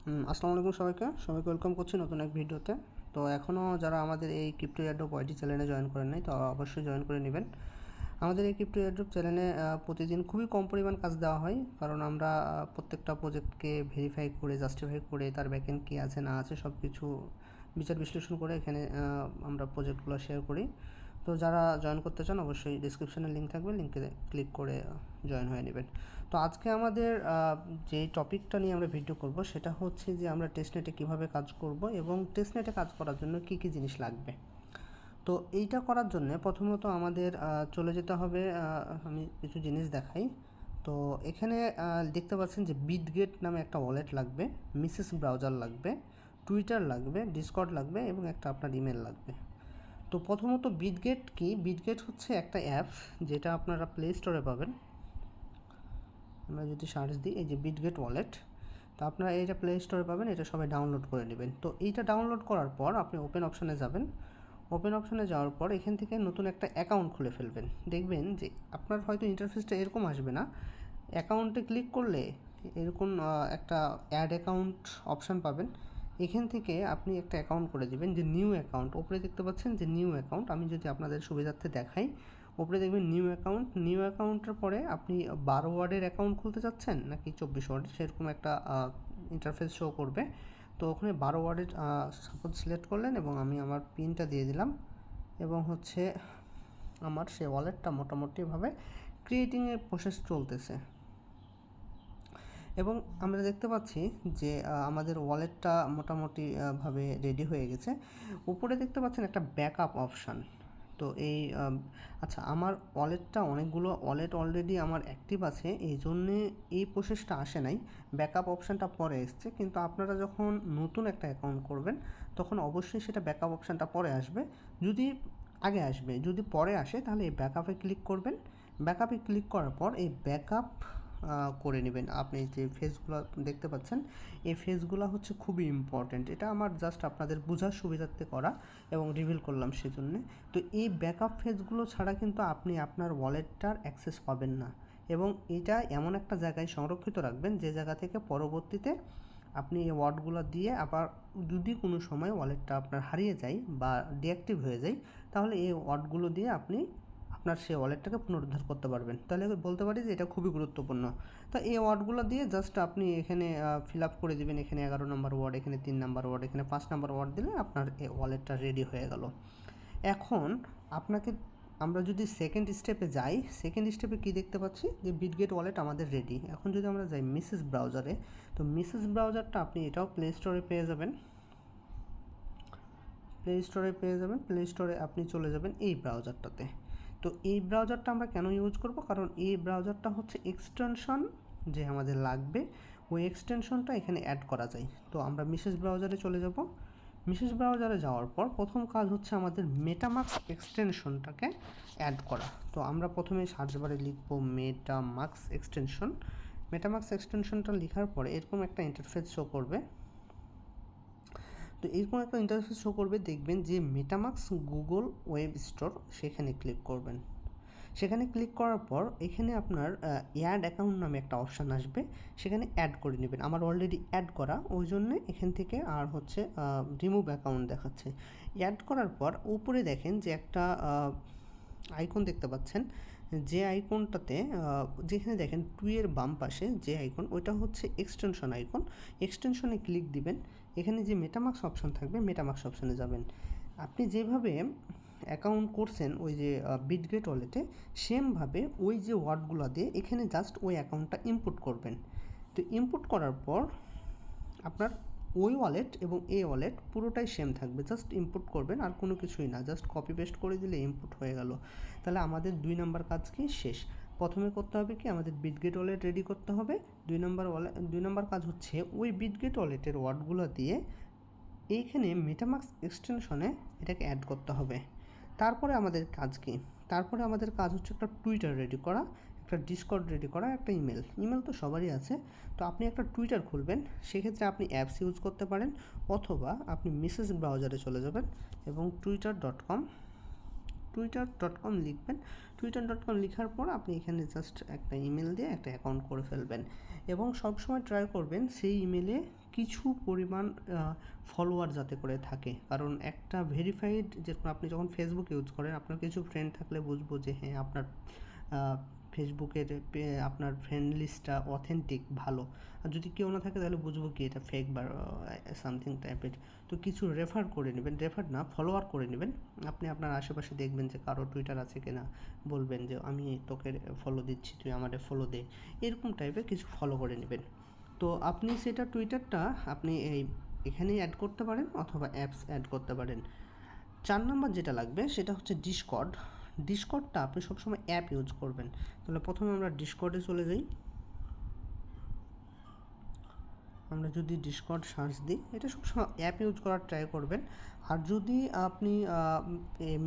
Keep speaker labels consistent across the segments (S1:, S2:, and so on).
S1: আসসালামু আলাইকুম সবাইকে ওয়েলকাম করছি নতুন এক ভিডিওতে। তো এখনও যারা আমাদের এই ক্রিপ্টো এয়ারড্রপ ওয়াইটি চ্যানেলে জয়েন করেন নাই, তো অবশ্যই জয়েন করে নেবেন। আমাদের এই ক্রিপ্টো এয়ারড্রপ চ্যানেলে প্রতিদিন খুবই কম পরিমাণ কাজ দেওয়া হয়, কারণ আমরা প্রত্যেকটা প্রজেক্টকে ভেরিফাই করে জাস্টিফাই করে তার ব্যাকএন্ড কী আছে না আছে সব কিছু বিচার বিশ্লেষণ করে এখানে আমরা প্রজেক্টগুলো শেয়ার করি। তো যারা জয়েন করতে চান অবশ্যই ডিসক্রিপশানে লিঙ্ক থাকবে, লিঙ্কে ক্লিক করে জয়েন হয়ে নেবেন। তো আজকে আমাদের যে টপিকটা নিয়ে আমরা ভিডিও করব সেটা হচ্ছে যে আমরা টেস্টনেটে কীভাবে কাজ করব এবং টেস্টনেটে কাজ করার জন্য কী কী জিনিস লাগবে। তো এইটা করার জন্য প্রথমত আমাদের চলে যেতে হবে, আমি কিছু জিনিস দেখাই। তো এখানে দেখতে পাচ্ছেন যে বিটগেট নামে একটা ওয়ালেট লাগবে, মিসেস ব্রাউজার লাগবে, টুইটার লাগবে, ডিসকর্ড লাগবে এবং একটা আপনার ইমেল লাগবে। তো প্রথমত বিটগেট কি? বিটগেট হচ্ছে একটা অ্যাপস যেটা আপনারা প্লে স্টোরে পাবেন। আমরা যদি সার্চ দিই এই যে বিটগেট ওয়ালেট, তো আপনারা এইটা প্লে স্টোরে পাবেন, এটা সবাই ডাউনলোড করে নেবেন। তো এইটা ডাউনলোড করার পর আপনি ওপেন অপশানে যাবেন। ওপেন অপশানে যাওয়ার পর এখান থেকে নতুন একটা অ্যাকাউন্ট খুলে ফেলবেন। দেখবেন যে আপনার হয়তো ইন্টারফেসটা এরকম আসবে না, অ্যাকাউন্টে ক্লিক করলে এরকম একটা অ্যাড অ্যাকাউন্ট অপশান পাবেন। এখান থেকে আপনি একটা অ্যাকাউন্ট করে দেবেন, যে নিউ অ্যাকাউন্ট ওপরে দেখতে পাচ্ছেন যে নিউ অ্যাকাউন্ট। আমি যদি আপনাদের সুবিধার্থে দেখাই, ওপরে দেখবেন নিউ অ্যাকাউন্ট। নিউ অ্যাকাউন্টের পরে আপনি 12 ওয়ার্ডের অ্যাকাউন্ট খুলতে চাচ্ছেন নাকি 24 ওয়ার্ডের, সেরকম একটা ইন্টারফেস শো করবে। তো ওখানে 12 ওয়ার্ডের সাপোজ সিলেক্ট করলেন এবং আমি আমার পিনটা দিয়ে দিলাম এবং হচ্ছে আমার সেই ওয়ালেটটা মোটামুটিভাবে ক্রিয়েটিংয়ের প্রসেস চলতেছে। এবং আমরা দেখতে পাচ্ছি যে আমাদের ওয়ালেটটা মোটামুটি ভাবে রেডি হয়ে গেছে। উপরে দেখতে পাচ্ছেন একটা ব্যাকআপ অপশান। তো এই আচ্ছা, আমার ওয়ালেটটা অনেকগুলো ওয়ালেট অলরেডি আমার অ্যাক্টিভ আছে, এই জন্যে এই প্রসেসটা আসে নাই, ব্যাকআপ অপশানটা পরে এসছে। কিন্তু আপনারা যখন নতুন একটা অ্যাকাউন্ট করবেন তখন অবশ্যই সেটা ব্যাকআপ অপশানটা পরে আসবে। যদি আগে আসবে, যদি পরে আসে তাহলে এই ব্যাকআপে ক্লিক করবেন। ব্যাকআপে ক্লিক করার পর এই ব্যাকআপ করে নেবেন। আপনি যে ফেজগুলো দেখতে পাচ্ছেন এই ফেজগুলো হচ্ছে খুবই ইম্পর্ট্যান্ট, এটা আমার জাস্ট আপনাদের বোঝার সুবিধার্থে করা এবং রিভিল করলাম সেজন্যে। তো এই ব্যাকআপ ফেজগুলো ছাড়া কিন্তু আপনি আপনার ওয়ালেটটার অ্যাক্সেস পাবেন না, এবং এটা এমন একটা জায়গায় সংরক্ষিত রাখবেন যে জায়গা থেকে পরবর্তীতে আপনি এই ওয়ার্ডগুলো দিয়ে আবার যদি কোনো সময় ওয়ালেটটা আপনার হারিয়ে যায় বা ডিঅ্যাক্টিভ হয়ে যায়, তাহলে এই ওয়ার্ডগুলো দিয়ে আপনি আপনার সেই ওয়ালেটটাকে পুনরুদ্ধার করতে পারবেন। তাহলে বলতে পারি যে এটা খুবই গুরুত্বপূর্ণ। তো এই ওয়ার্ডগুলো দিয়ে জাস্ট আপনি এখানে ফিল আপ করে দেবেন। এখানে 11 নম্বর ওয়ার্ড, এখানে 3 নম্বর ওয়ার্ড, এখানে 5 নম্বর ওয়ার্ড দিলে আপনার এই ওয়ালেটটা রেডি হয়ে গেল। এখন আপনাকে আমরা যদি সেকেন্ড স্টেপে যাই, সেকেন্ড স্টেপে কী দেখতে পাচ্ছি যে বিটগেট ওয়ালেট আমাদের রেডি। এখন যদি আমরা যাই মিসেস ব্রাউজারে, তো মিসেস ব্রাউজারটা আপনি এটাও প্লে স্টোরে পেয়ে যাবেন। প্লে স্টোরে আপনি চলে যাবেন এই ব্রাউজারটাতে। তো এই ব্রাউজারটা আমরা কেন ইউজ করব? কারণ এই ব্রাউজারটা হচ্ছে এক্সটেনশন যে আমাদের লাগবে, ওই এক্সটেনশনটা এখানে অ্যাড করা যায়। তো আমরা মিসেস ব্রাউজারে চলে যাব। মিসেস ব্রাউজারে যাওয়ার পর প্রথম কাজ হচ্ছে আমাদের মেটামাস্ক এক্সটেনশনটাকে অ্যাড করা। তো আমরা প্রথমে সার্চ বারে লিখব মেটামাস্ক এক্সটেনশন। মেটামাস্ক এক্সটেনশনটা লেখার পরে এরকম একটা ইন্টারফেস শো করবে। তো এরকম একটা ইন্টারফেস শো করবে, দেখবেন যে মেটামাস্ক গুগল ওয়েব স্টোর, সেখানে ক্লিক করবেন। সেখানে ক্লিক করার পর এখানে আপনার অ্যাড অ্যাকাউন্ট নামে একটা অপশান আসবে, সেখানে অ্যাড করে নেবেন। আমার অলরেডি অ্যাড করা, ওই জন্যে এখান থেকে আর হচ্ছে রিমুভ অ্যাকাউন্ট দেখাচ্ছে। অ্যাড করার পর উপরে দেখেন যে একটা আইকন দেখতে পাচ্ছেন, যে আইকনটাতে যেখানে দেখেন টুয়ের বাম পাশে যে আইকন, ওইটা হচ্ছে এক্সটেনশন আইকন। এক্সটেনশনে ক্লিক দিবেন। এখানে যে মেটামাস্ক অপশান থাকবে, মেটামাস্ক অপশানে যাবেন। আপনি যেভাবে অ্যাকাউন্ট করছেন ওই যে বিটগেট ওয়ালেটে, সেমভাবে ওই যে ওয়ার্ডগুলো দিয়ে এখানে জাস্ট ওই অ্যাকাউন্টটা ইনপুট করবেন। তো ইনপুট করার পর আপনার ওই ওয়ালেট এবং এই ওয়ালেট পুরোটাই সেম থাকবে, জাস্ট ইনপুট করবেন, আর কোনো কিছুই না, জাস্ট কপি পেস্ট করে দিলে ইনপুট হয়ে গেল। তাহলে আমাদের 2 নম্বর কাজ কি শেষ। প্রথমে করতে হবে কি, আমাদের বিটগেট ওয়ালেট রেডি করতে হবে। 2 নম্বর কাজ হচ্ছে ওই বিটগেট ওয়ালেটের ওয়ার্ডগুলো দিয়ে এইখানে মেটামাস্ক এক্সটেনশনে এটাকে অ্যাড করতে হবে। তারপরে আমাদের কাজ কি? তারপরে আমাদের কাজ হচ্ছে একটা টুইটার রেডি করা, একটা ডিসকর্ড রেডি করা, একটা ইমেল তো সবারই আছে। তো আপনি একটা টুইটার খুলবেন, সেক্ষেত্রে আপনি অ্যাপস ইউজ করতে পারেন, অথবা আপনি মেসেজ ব্রাউজারে চলে যাবেন এবং টুইটার.com লিখবেন। টুইটার.com লেখার পর আপনি এখানে জাস্ট একটা ইমেল দিয়ে একটা অ্যাকাউন্ট করে ফেলবেন, এবং সবসময় ট্রাই করবেন সেই ইমেলে কিছু পরিমাণ ফলোয়ার যাতে করে থাকে, কারণ একটা ভেরিফাইড, যেরকম আপনি যখন ফেসবুক ইউজ করেন আপনার কিছু ফ্রেন্ড থাকলে বুঝবো যে হ্যাঁ আপনার ফেসবুকের আপনার ফ্রেন্ড লিস্টটা অথেন্টিক ভালো। আর যদি কেউ না থাকে তাহলে বুঝবো কি এটা ফেক বা সামথিং টাইপের। তো কিছু রেফার করে নেবেন, রেফার না ফলোয়ার করে নেবেন। আপনি আপনার আশেপাশে দেখবেন যে কারো টুইটার আছে কিনা, বলবেন যে আমি তোকে ফলো দিচ্ছি, তুই আমাদের ফলো দে, এরকম টাইপের কিছু ফলো করে নেবেন। তো আপনি সেটা টুইটারটা আপনি এখানেই অ্যাড করতে পারেন অথবা অ্যাপস অ্যাড করতে পারেন। 4 নম্বর যেটা লাগবে সেটা হচ্ছে ডিসকর্ড। ডিসকর্ডটা আপনি সবসময় অ্যাপ ইউজ করবেন। তাহলে প্রথমে আমরা ডিসকর্ডে চলে যাই। আমরা যদি ডিসকর্ড সার্চ দিই, এটা সবসময় অ্যাপ ইউজ করার ট্রাই করবেন। আর যদি আপনি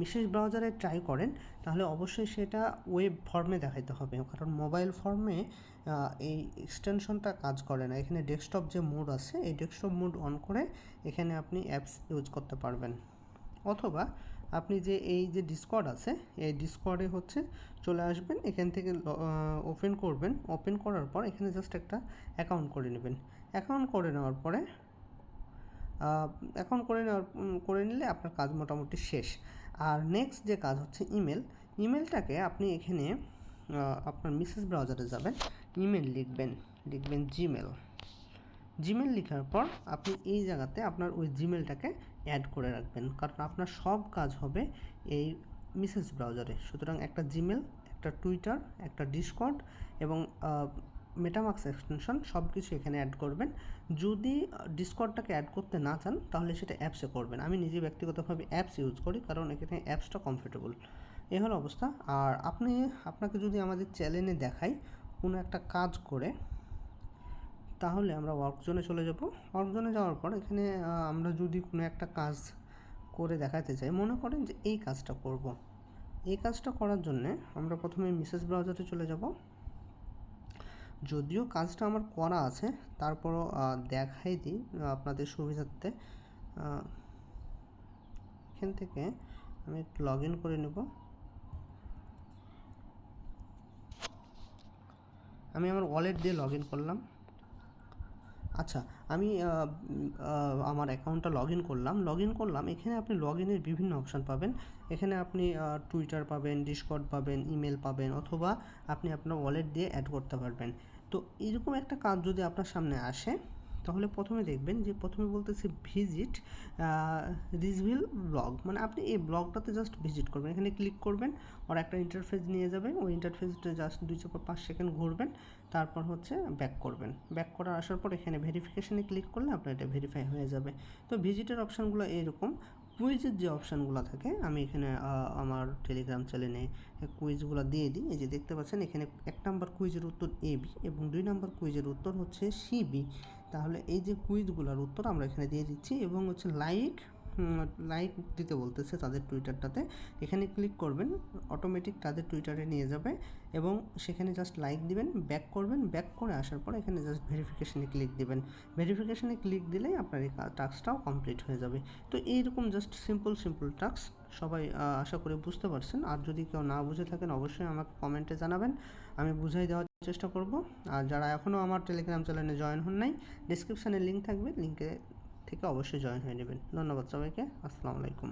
S1: মেসেজ ব্রাউজারে ট্রাই করেন তাহলে অবশ্যই সেটা ওয়েব ফর্মে দেখাইতে হবে, কারণ মোবাইল ফর্মে এই এক্সটেনশনটা কাজ করে না। এখানে ডেস্কটপ যে মোড আছে, এই ডেস্কটপ মোড অন করে এখানে আপনি অ্যাপস ইউজ করতে পারবেন। অথবা আপনি যে এই যে ডিসকর্ড আছে, এই ডিসকর্ডে হচ্ছে চলে আসবেন, এখান থেকে ওপেন করবেন। ওপেন করার পর এখানে জাস্ট একটা অ্যাকাউন্ট করে নেবেন। অ্যাকাউন্ট করে নেওয়ার পরে করে নিলে আপনার কাজ মোটামুটি শেষ। আর নেক্সট যে কাজ হচ্ছে ইমেল। ইমেলটাকে আপনি এখানে আপনার মেসেজ ব্রাউজারে যাবেন, ইমেল লিখবেন জিমেল লেখার পর আপনি এই জায়গাতে আপনার ওই জিমেলটাকে অ্যাড করে রাখবেন, কারণ আপনার সব কাজ হবে এই মেসেজ ব্রাউজারে। সুতরাং একটা জিমেল, একটা টুইটার, একটা ডিসকর্ড এবং মেটামাক্স এক্সটেনশন সব কিছু এখানে অ্যাড করবেন। যদি ডিসকর্ডটাকে অ্যাড করতে না চান তাহলে সেটা অ্যাপসে করবেন। আমি নিজে ব্যক্তিগতভাবে অ্যাপস ইউজ করি, কারণ এখানে অ্যাপসটা কমফোর্টেবল। এই হলো অবস্থা। আর আপনাকে যদি আমাদের চ্যানেলে দেখাই কোনো একটা কাজ করে, তাহলে আমরা ওয়ার্ক জোনে চলে যাব। ওয়ার্ক জোনে যাওয়ার পর এখানে আমরা যদি কোনো একটা কাজ করে দেখাতে চাই, মনে করেন যে এই কাজটা করব। এই কাজটা করার জন্যে আমরা প্রথমে মেসেজ ব্রাউজারে চলে যাব। যদিও কাজটা আমার করা আছে, তারপরও দেখাই দিই আপনাদের সুবিধার্থে। এখান থেকে আমি একটু লগ ইন করে নেব। আমি আমার ওয়ালেট দিয়ে লগ ইন করলাম। আচ্ছা, আমি আমার অ্যাকাউন্টটা লগ ইন করলাম। এখানে আপনি লগ ইনের বিভিন্ন অপশান পাবেন। এখানে আপনি টুইটার পাবেন, ডিসকর্ড পাবেন, ইমেল পাবেন, অথবা আপনি আপনার ওয়ালেট দিয়ে অ্যাড করতে পারবেন। তো এরকম একটা কাজ যদি আপনার সামনে আসে, তাহলে প্রথমে দেখবেন যে প্রথমে বলতেছে ভিজিট রিজভিল ব্লগ, মানে আপনি এই ব্লগটাতে জাস্ট ভিজিট করবেন। এখানে ক্লিক করবেন, ওর একটা ইন্টারফেস নিয়ে যাবে। ওই ইন্টারফেসটা জাস্ট 2-5 সেকেন্ড ঘুরবেন, তারপর হচ্ছে ব্যাক করবেন। ব্যাক করা আসার পর এখানে ভেরিফিকেশানে ক্লিক করলে আপনার এটা ভেরিফাই হয়ে যাবে। তো ভিজিটের অপশানগুলো এইরকম। কুইজের যে অপশানগুলো থাকে, আমি এখানে আমার টেলিগ্রাম চ্যানেলে কুইজগুলো দিয়ে দিই। এই যে দেখতে পাচ্ছেন এখানে 1 নাম্বার কুইজের উত্তর AB এবং 2 নাম্বার কুইজের উত্তর হচ্ছে CB। তাহলে এই যে কুইজগুলোর উত্তর আমরা এখানে দিয়ে দিচ্ছি। এবং হচ্ছে লাইক দিতে বলতেছে তাদের টুইটারটাতে, এখানে ক্লিক করবেন, অটোমেটিক তাদের টুইটারে নিয়ে যাবে এবং সেখানে জাস্ট লাইক দিবেন, ব্যাক করবেন। ব্যাক করে আসার পর এখানে জাস্ট ভেরিফিকেশানে ক্লিক দিবেন। ভেরিফিকেশানে ক্লিক দিলেই আপনার এই টাস্কটাও কমপ্লিট হয়ে যাবে। তো এইরকম জাস্ট সিম্পল টাস্ক সবাই আশা করি বুঝতে পারছেন। আর যদি কেউ না বুঝে থাকেন অবশ্যই আমাকে কমেন্টে জানাবেন, আমি বুঝাই দেওয়ার চেষ্টা করব। আর যারা এখনও আমার টেলিগ্রাম চ্যানেলে জয়েন হন নাই, ডিসক্রিপশানে লিঙ্ক থাকবে, লিঙ্কে থেকে অবশ্যই জয়েন হয়ে নেবেন। ধন্যবাদ সবাইকে। আসসালামু আলাইকুম।